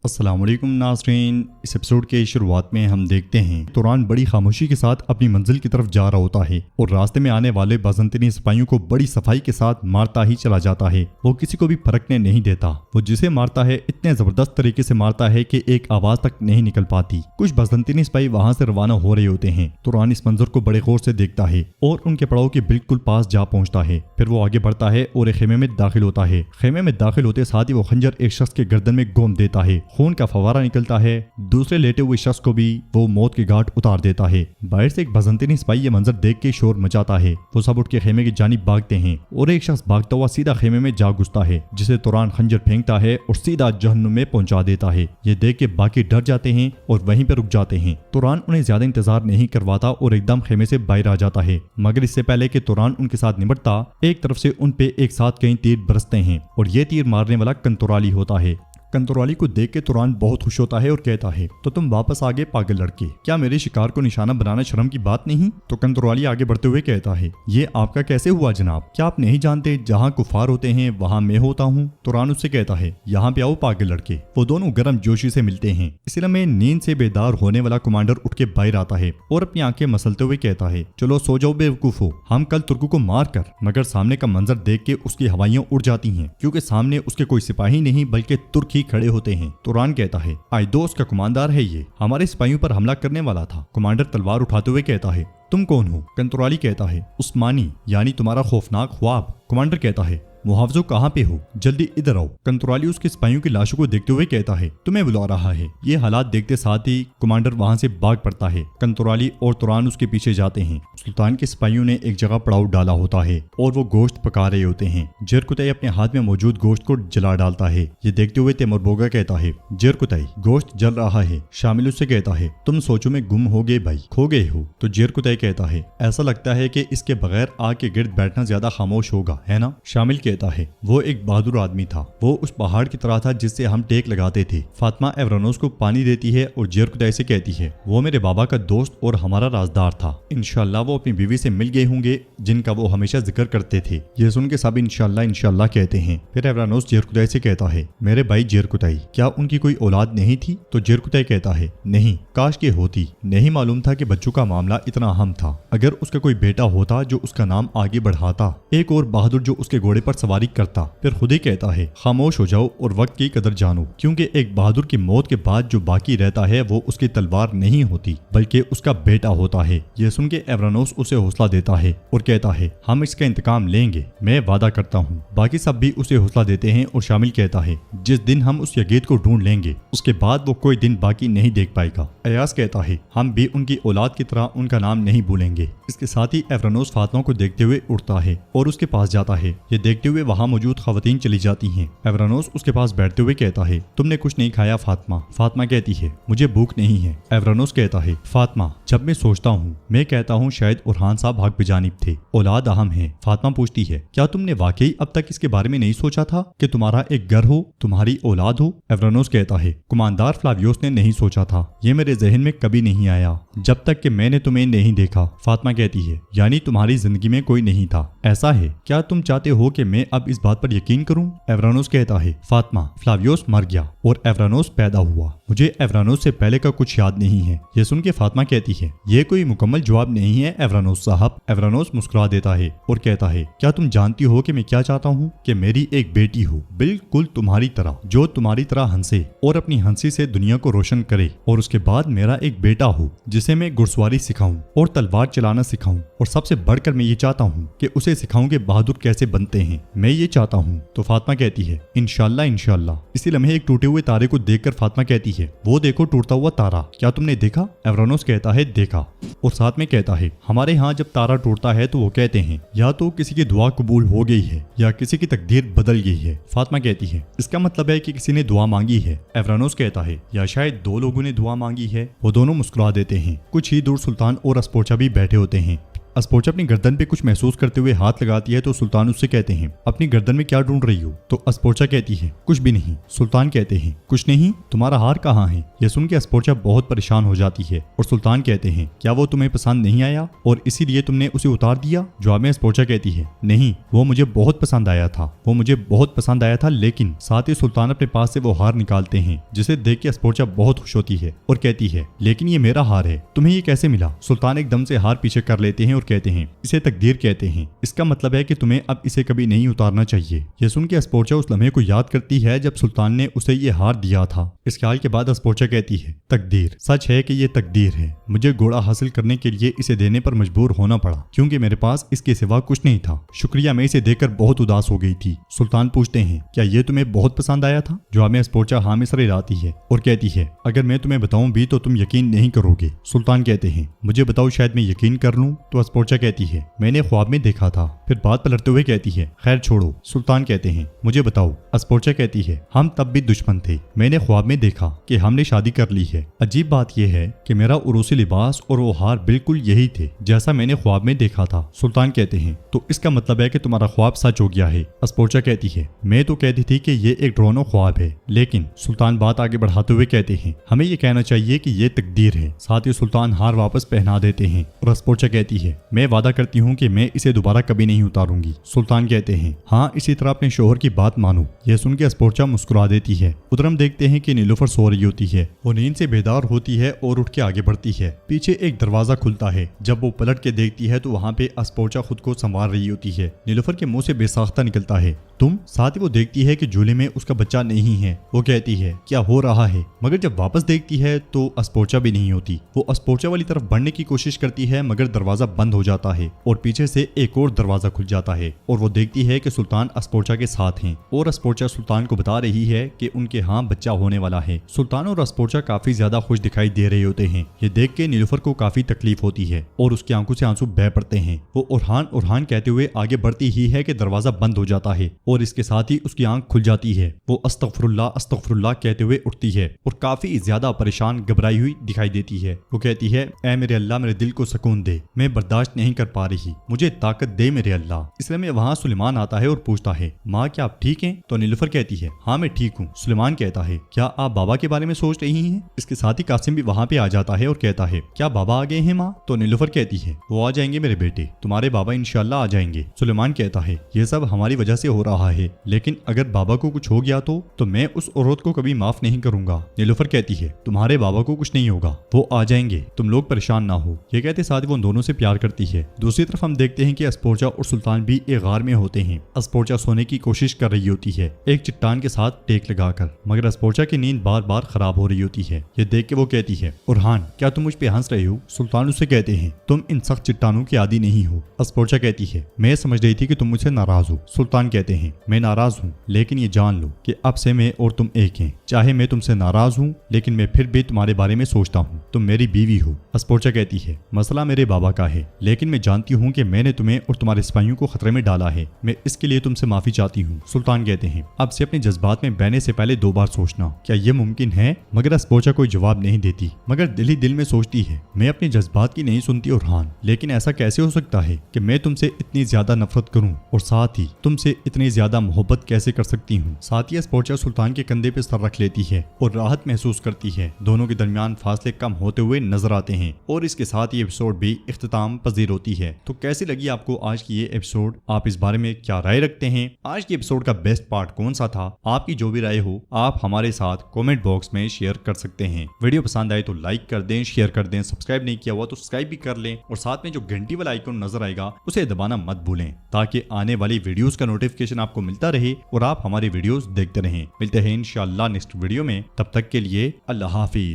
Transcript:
अस्सलाम वालेकुम नाज़रीन। इस एपिसोड के शुरुआत में हम देखते हैं तुरान बड़ी खामोशी के साथ अपनी मंजिल की तरफ जा रहा होता है और रास्ते में आने वाले बाज़ंतीनी सिपाहियों को बड़ी सफाई के साथ मारता ही चला जाता है। वो किसी को भी फर्कने नहीं देता। वो जिसे मारता है इतने जबरदस्त तरीके से मारता है कि एक आवाज तक नहीं निकल पाती। कुछ बाज़ंतीनी सिपाही वहां से रवाना हो रहे होते हैं। तुरान इस मंजर को बड़े गौर से देखता है और उनके पड़ाव के बिल्कुल पास जा पहुंचता है। फिर वो आगे बढ़ता है और एक खेमे में दाखिल होता है। खेमे में दाखिल होते साथ ही वो खंजर एक शख्स के गर्दन में गोम देता है। खून का फवारा निकलता है। दूसरे लेटे हुए शख्स को भी वो मौत की घाट उतार देता है। बाहर से एक बाज़ंतीनी सिपाही ये मंजर देख के शोर मचाता है। वो सब उठ के खेमे की जानिब भागते हैं और एक शख्स भागता हुआ सीधा खेमे में जा घुसता है, जिसे तुरान खंजर फेंकता है और सीधा जहन्नुम में पहुंचा देता है। ये देख के बाकी डर जाते हैं और वहीं पर रुक जाते हैं। तुरान उन्हें ज्यादा इंतजार नहीं करवाता और एकदम खेमे से बाहर आ जाता है, मगर इससे पहले कि तुरान उनके साथ निपटता, एक तरफ से उन पे एक साथ कई तीर बरसते हैं और ये तीर मारने वाला कंतुराली होता है। कंतुराली को देख के तुरान बहुत खुश होता है और कहता है, तो तुम वापस आ गए पागल लड़के, क्या मेरे शिकार को निशाना बनाना शर्म की बात नहीं? तो कंतुराली आगे बढ़ते हुए कहता है, ये आपका कैसे हुआ जनाब? क्या आप नहीं जानते जहाँ कुफार होते हैं वहाँ मैं होता हूँ? तुरान उससे कहता है, यहाँ पे आओ पागल लड़के। वो दोनों गर्म जोशी से मिलते हैं। इस में नींद से बेदार होने वाला कमांडर उठ के बाहर आता है और अपनी आंखें मसलते हुए कहता है, चलो सो जाओ बेवकूफो, हम कल तुर्कू को मार कर। मगर सामने का मंजर देख के उसकी हवाइयां उड़ जाती हैं, क्योंकि सामने उसके कोई सिपाही नहीं बल्कि तुर्क ही खड़े होते हैं। तुरान कहता है, आई दोस्त का कमांडर है, ये हमारे सिपाहियों पर हमला करने वाला था। कमांडर तलवार उठाते हुए कहता है, तुम कौन हो? कंतुराली कहता है, उस्मानी, यानी तुम्हारा खौफनाक ख्वाब। कमांडर कहता है, मुहावजो कहाँ पे हो? जल्दी इधर आओ। कंतुराली उसके सिपाहियों की लाशों को देखते हुए कहता है, तुम्हें बुला रहा है। ये हालात देखते साथ ही कमांडर वहां से भाग पड़ता है। कंतुराली और तुरान उसके पीछे जाते हैं। सुल्तान के सिपाहियों ने एक जगह पड़ाव डाला होता है और वो गोश्त पका रहे होते हैं। जेरकुतई अपने हाथ में मौजूद गोश्त को जला डालता है। ये देखते हुए तेमुरबोगा कहता है, जेरकुतई, गोश्त जल रहा है। शामिल उससे कहता है, तुम सोचो में गुम हो गए भाई, खो गए हो। तो जेरकुतई कहता है, ऐसा लगता है कि इसके बगैर आग के गिर्द बैठना ज्यादा खामोश होगा, है ना? शामिल कहता है, वो एक बहादुर आदमी था। वो उस पहाड़ की तरह था जिससे हम टेक लगाते थे। फातिमा एवरानोस को पानी देती है और जेरकुतई से कहती है, वो मेरे बाबा का दोस्त और हमारा राजदार था। इंशाल्लाह वो अपनी बीवी से मिल गए होंगे जिनका वो हमेशा जिक्र करते थे। ये सुन के सब इंशाल्लाह इंशाल्लाह कहते हैं। फिर एवरानोस जेरकुतई से कहता है, मेरे भाई जेरकुतई, क्या उनकी कोई औलाद नहीं थी? तो जेरकुतई कहता है, नहीं, काश के होती। नहीं मालूम था कि बच्चों का मामला इतना अहम था। अगर उसका कोई बेटा होता जो उसका नाम आगे बढ़ाता, एक और बहादुर जो उसके घोड़े पर सवारी करता। फिर खुद ही कहता है, खामोश हो जाओ और वक्त की कदर जानो, क्योंकि एक बहादुर की मौत के बाद जो बाकी रहता है वो उसकी तलवार नहीं होती बल्कि उसका बेटा होता है। यह सुन के एवरानोस उसे हौसला देता है और कहता है, हम इसका इंतकाम लेंगे, मैं वादा करता हूँ। बाकी सब भी उसे हौसला देते हैं और शामिल कहता है, जिस दिन हम उस यगीद को ढूंढ लेंगे उसके बाद वो कोई दिन बाकी नहीं देख पाएगा। अयास कहता है, हम भी उनकी औलाद की तरह उनका नाम नहीं भूलेंगे। इसके साथ ही एवरानोस फातिमा को देखते हुए उठता है और उसके पास जाता है। ये देखते हुए वहाँ मौजूद खवातीन चली जाती हैं। एवरानोस उसके पास बैठते हुए कहता है, तुमने कुछ नहीं खाया फातिमा? फातिमा कहती है, मुझे भूख नहीं है। एवरानोस कहता है, फातिमा, जब मैं सोचता हूँ मैं कहता हूँ शायद उरहान साहब हक बेजानिब थे, औलाद अहम है। फातिमा पूछती है, क्या तुमने वाकई अब तक इसके बारे में नहीं सोचा था कि तुम्हारा एक घर हो, तुम्हारी औलाद हो? एवरानोस कहता है, कमांडर फ्लावियोस ने नहीं सोचा था, ये मेरे जहन में कभी नहीं आया जब तक कि मैंने तुम्हें नहीं देखा। फातिमा कहती है, यानी तुम्हारी जिंदगी में कोई नहीं था, ऐसा है? क्या तुम चाहते हो कि मैं अब इस बात पर यकीन करूं? एवरानोस कहता है, फातिमा, फ्लावियोस मर गया और एवरानोस पैदा हुआ। मुझे एवरानोस से पहले का कुछ याद नहीं है। यह सुन के फातिमा कहती है, ये कोई मुकम्मल जवाब नहीं है एवरानोस साहब। एवरानोस मुस्कुरा देता है और कहता है, क्या तुम जानती हो कि मैं क्या चाहता हूँ? कि मेरी एक बेटी हो, बिल्कुल तुम्हारी तरह, जो तुम्हारी तरह हंसे और अपनी हंसी से दुनिया को रोशन करे। और उसके बाद मेरा एक बेटा हो जिसे मैं घुड़सवारी सिखाऊं और तलवार चलाना सिखाऊं। और सबसे बढ़कर मैं ये चाहता हूँ कि उसे सिखाऊं कि बहादुर कैसे बनते हैं। मैं ये चाहता हूँ। तो फातिमा कहती है, इंशाल्लाह इंशाल्लाह। इसी लम्हे एक टूटे हुए तारे को देखकर फातिमा कहती है, वो देखो टूटता हुआ तारा, क्या तुमने देखा? एवरानोस कहता है, देखा। और साथ में कहता है, हमारे यहाँ जब तारा टूटता है तो वो कहते हैं या तो किसी की दुआ कबूल हो गई है या किसी की तकदीर बदल गई है। फातिमा कहती है, इसका मतलब है कि किसी ने दुआ मांगी है। एवरानोस कहता है, या शायद दो लोगों ने दुआ मांगी है। वो दोनों मुस्कुरा देते हैं। कुछ ही दूर सुल्तान और अस्पोचा भी बैठे होते हैं। अस्पोचा अपनी गर्दन पे कुछ महसूस करते हुए हाथ लगाती है तो सुल्तान उससे कहते हैं, अपनी गर्दन में क्या ढूंढ रही हो? तो अस्पोचा कहती है, कुछ भी नहीं। सुल्तान कहते हैं, कुछ नहीं? तुम्हारा हार कहाँ है? यह सुन के अस्पोचा बहुत परेशान हो जाती है और सुल्तान कहते हैं, क्या वो तुम्हें पसंद नहीं आया और इसीलिए तुमने उसे उतार दिया? जवाब में अस्पोचा कहती है, नहीं, वो मुझे बहुत पसंद आया था, वो मुझे बहुत पसंद आया था। लेकिन साथ ही सुल्तान अपने पास से वो हार निकालते हैं, जिसे देख के अस्पोचा बहुत खुश होती है और कहती है, लेकिन ये मेरा हार है, तुम्हें ये कैसे मिला? सुल्तान एकदम से हार पीछे कर लेते हैं और कहते हैं, इसे तकदीर कहते हैं, इसका मतलब है कि तुम्हें अब इसे कभी नहीं उतारना चाहिए। यह सुन के अस्पोचा उस लम्हे को याद करती है जब सुल्तान ने उसे ये हार दिया था। इस ख्याल के बाद अस्पोचा कहती है, तकदीर, सच है कि ये तकदीर है, मुझे घोड़ा हासिल करने के लिए इसे देने पर मजबूर होना पड़ा क्योंकि मेरे पास इसके सिवा कुछ नहीं था। शुक्रिया, मैं इसे देखकर बहुत उदास हो गई थी। सुल्तान पूछते हैं, क्या ये तुम्हें बहुत पसंद आया था? जवाब में अस्पोचा हाँ में सर हिलाती है और कहती है, अगर मैं तुम्हें बताऊं भी तो तुम यकीन नहीं करोगे। सुल्तान कहते हैं, मुझे बताओ, शायद मैं यकीन कर लूं। तो अस्पोचा कहती है, मैंने ख्वाब में देखा था। फिर बात पलटते हुए कहती है, खैर छोड़ो। सुल्तान कहते हैं, मुझे बताओ। अस्पोचा कहती है, हम तब भी दुश्मन थे, मैंने ख्वाब में देखा कि हमने शादी कर ली है। अजीब बात यह है कि मेरा उरूसी लिबास और वो हार बिल्कुल यही थे जैसा मैंने ख्वाब में देखा था। सुल्तान कहते हैं, तो इसका मतलब है कि तुम्हारा ख्वाब सच हो गया है। अस्पोचा कहती है, मैं तो कहती थी कि ये एक ड्रोनो ख्वाब है। लेकिन सुल्तान बात आगे बढ़ाते हुए कहते हैं, हमें ये कहना चाहिए कि ये तकदीर है। साथ ही सुल्तान हार वापस पहना देते हैं और अस्पोचा कहती है, मैं वादा करती हूँ कि मैं इसे दोबारा कभी नहीं उतारूंगी। सुल्तान कहते हैं, हाँ, इसी तरह अपने शोहर की बात मानो। यह सुन के अस्पोचा मुस्कुरा देती है। उधर हम देखते हैं कि नीलुफर सो रही होती है। वो नींद से बेदार होती है और उठ के आगे बढ़ती है। पीछे एक दरवाजा खुलता है। जब वो पलट के देखती है तो वहाँ पे अस्पोचा खुद को संवार रही होती है। नीलुफर के मुंह से बेसाख्ता निकलता है, तुम? साथ ही वो देखती है कि झूले में उसका बच्चा नहीं है। वो कहती है, क्या हो रहा है? मगर जब वापस देखती है तो अस्पोचा भी नहीं होती। वो अस्पोचा वाली तरफ बढ़ने की कोशिश करती है मगर दरवाजा बंद हो जाता है और पीछे से एक और दरवाजा खुल जाता है और वो देखती है कि सुल्तान अस्पोचा के साथ हैं और अस्पोचा सुल्तान को बता रही है कि उनके यहाँ बच्चा होने वाला है। सुल्तान और अस्पोचा काफी ज्यादा खुश दिखाई दे रहे होते हैं। ये देख के नीलुफर को काफी तकलीफ होती है और उसकी आंखों से आंसू बह पड़ते हैं। वो उरहान उरहान कहते हुए आगे बढ़ती ही है कि दरवाजा बंद हो जाता है और इसके साथ ही उसकी आंख खुल जाती है। वो अस्तगफुरुल्लाह कहते हुए उठती है और काफी ज्यादा परेशान घबराई हुई दिखाई देती है। वो कहती है, ऐ मेरे अल्लाह, मेरे दिल को सुकून दे, मैं बर्दाश्त नहीं कर पा रही, मुझे ताकत दे मेरे अल्लाह। इसलिए में वहाँ सुलेमान आता है और पूछता है, माँ क्या आप ठीक हैं? तो नीलुफर कहती है, हाँ मैं ठीक हूँ। सुलेमान कहता है, क्या आप बाबा के बारे में सोच रही हैं? इसके साथ ही कासिम भी वहाँ पे आ जाता है और कहता है, क्या बाबा आ गए हैं माँ? तो नीलुफर कहती है, वो आ जाएंगे मेरे बेटे, तुम्हारे बाबा इंशाल्लाह आ जाएंगे। सुलेमान कहता है, ये सब हमारी वजह से हो रहा है, लेकिन अगर बाबा को कुछ हो गया तो मैं उस औरत को कभी माफ नहीं करूंगा। नीलुफर कहती है, तुम्हारे बाबा को कुछ नहीं होगा, वो आ जाएंगे, तुम लोग परेशान ना हो। ये कहते साथ वो दोनों से प्यार करती है। दूसरी तरफ हम देखते हैं कि अस्पोचा और सुल्तान भी एक गार में होते हैं। अस्पोचा सोने की कोशिश कर रही होती है एक चट्टान के साथ टेक लगाकर, मगर अस्पोचा की नींद बार बार खराब हो रही होती है। ये देख के वो कहती है, उरहान क्या तुम मुझ पे हंस रहे हो? सुल्तान उससे कहते हैं, तुम इन सख्त चट्टानों की आदी नहीं हो। अस्पोचा कहती है, मैं समझ रही थी कि तुम मुझसे नाराज हो। सुल्तान कहते हैं, मैं नाराज हूँ, लेकिन ये जान लो कि अब से मैं और तुम एक हैं। चाहे मैं तुमसे नाराज हूँ लेकिन मैं फिर भी तुम्हारे बारे में सोचता हूँ, तुम मेरी बीवी हो। अस्पोचा कहती है, मसला मेरे बाबा का है, लेकिन मैं जानती हूँ कि मैंने तुम्हें और तुम्हारे सिपाहियों को खतरे में डाला है, मैं इसके लिए तुमसे माफी चाहती हूँ। सुल्तान कहते हैं, अब से अपने जज्बात में बहने से पहले 2 बार सोचना, क्या ये मुमकिन है? मगर अस्पोचा कोई जवाब नहीं देती, मगर दिल ही दिल में सोचती है, मैं अपने जज्बात की नहीं सुनती उरहान, लेकिन ऐसा कैसे हो सकता है कि मैं तुमसे इतनी ज्यादा नफरत करूं और साथ ही तुमसे इतनी ज्यादा मोहब्बत कैसे कर सकती हूँ? साथ ही अस्पोचा सुल्तान के कंधे पे सर रख लेती है और राहत महसूस करती है। दोनों के दरमियान फासले कम होते हुए नजर आते हैं और इसके साथ ये एपिसोड भी इख्तिताम पजीर होती है। तो कैसी लगी आपको आज की ये एपिसोड? आप इस बारे में क्या राय रखते हैं? आज की एपिसोड का बेस्ट पार्ट कौन सा था? आपकी जो भी राय हो आप हमारे साथ कमेंट बॉक्स में शेयर कर सकते हैं। वीडियो पसंद आए तो लाइक कर दें, शेयर कर दें, सब्सक्राइब नहीं किया हुआ तो सब्सक्राइब भी कर लें और साथ में जो घंटी वाला आइकन नजर आएगा उसे दबाना मत भूलें ताकि आने वाली वीडियोस का नोटिफिकेशन आपको मिलता रहे और आप हमारी वीडियोस देखते रहें। मिलते हैं इंशाअल्लाह नेक्स्ट वीडियो में, तब तक के लिए अल्लाह हाफिज।